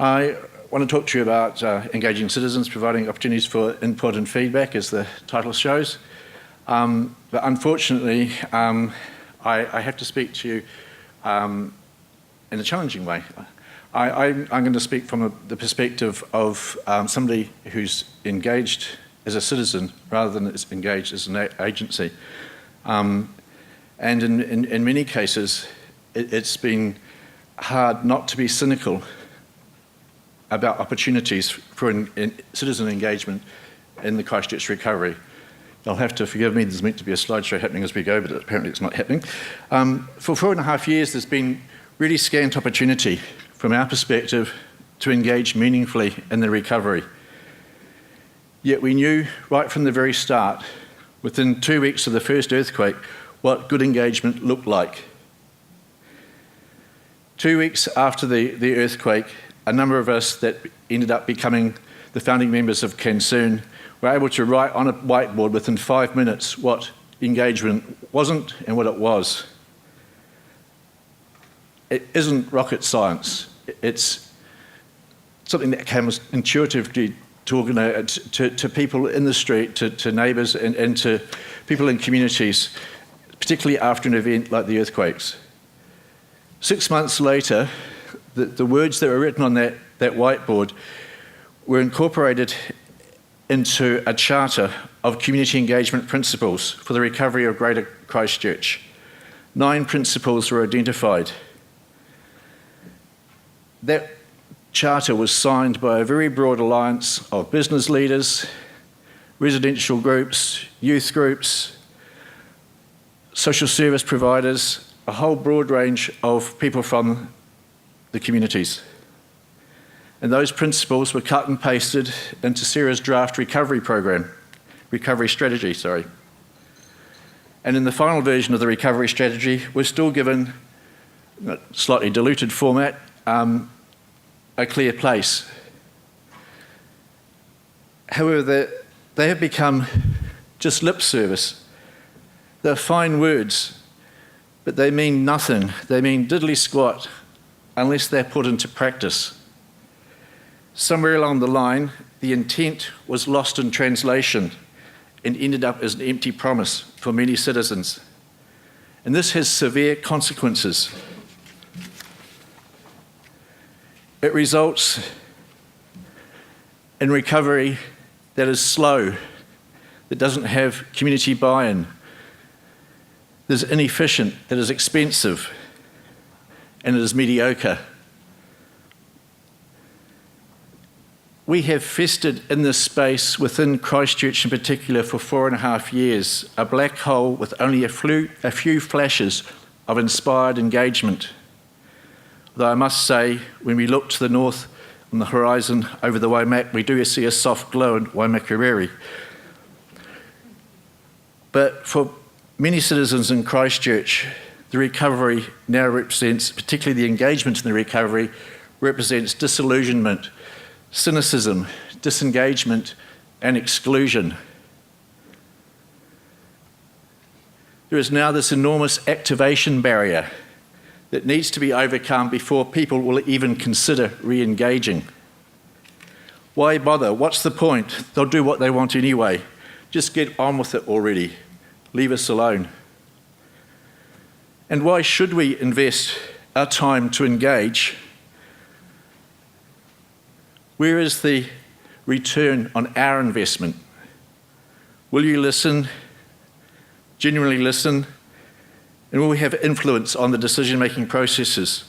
I want to talk to you about engaging citizens, providing opportunities for input and feedback, as the title shows. But unfortunately, I have to speak to you in a challenging way. I'm going to speak from the perspective of somebody who's engaged as a citizen rather than is engaged as an agency. And in many cases, it's been hard not to be cynical about opportunities for citizen engagement in the Christchurch recovery. You'll have to forgive me, there's meant to be a slideshow happening as we go, but apparently it's not happening. For 4.5 years, there's been really scant opportunity from our perspective to engage meaningfully in the recovery. Yet we knew right from the very start, within 2 weeks of the first earthquake, what good engagement looked like. 2 weeks after the earthquake, a number of us that ended up becoming the founding members of Concern were able to write on a whiteboard within 5 minutes what engagement wasn't and what it was. It isn't rocket science. It's something that comes intuitively to people in the street, to neighbours and to people in communities, particularly after an event like the earthquakes. 6 months later, the words that were written on that whiteboard were incorporated into a charter of community engagement principles for the recovery of Greater Christchurch. 9 principles were identified. That charter was signed by a very broad alliance of business leaders, residential groups, youth groups, social service providers, a whole broad range of people from the communities. And those principles were cut and pasted into Sarah's draft recovery strategy. And in the final version of the recovery strategy, we're still given, in a slightly diluted format, a clear place. However, they have become just lip service. They're fine words, but they mean nothing. They mean diddly squat unless they're put into practice. Somewhere along the line, the intent was lost in translation and ended up as an empty promise for many citizens. And this has severe consequences. It results in recovery that is slow, that doesn't have community buy-in, that is inefficient, that is expensive, and it is mediocre. We have festered in this space within Christchurch in particular for 4.5 years, a black hole with only a few flashes of inspired engagement. Though I must say, when we look to the north on the horizon over the Waimak, we do see a soft glow in Waimakariri. But for many citizens in Christchurch, the recovery now represents, particularly the engagement in the recovery, represents disillusionment, cynicism, disengagement, and exclusion. There is now this enormous activation barrier that needs to be overcome before people will even consider re-engaging. Why bother? What's the point? They'll do what they want anyway. Just get on with it already. Leave us alone. And why should we invest our time to engage? Where is the return on our investment? Will you listen, genuinely listen, and will we have influence on the decision-making processes?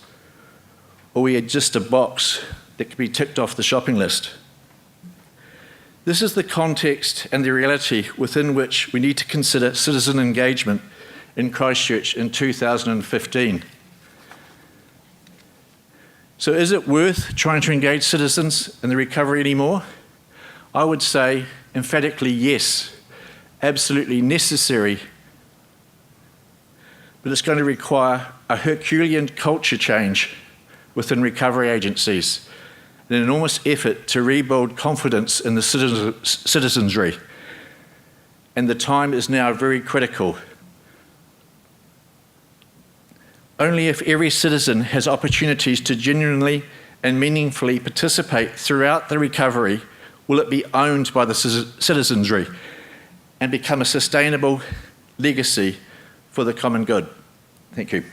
Or are we just a box that can be ticked off the shopping list? This is the context and the reality within which we need to consider citizen engagement in Christchurch in 2015. So is it worth trying to engage citizens in the recovery anymore? I would say emphatically yes, absolutely necessary. But it's going to require a Herculean culture change within recovery agencies, an enormous effort to rebuild confidence in the citizenry. And the time is now very critical. Only if every citizen has opportunities to genuinely and meaningfully participate throughout the recovery will it be owned by the citizenry and become a sustainable legacy for the common good? Thank you.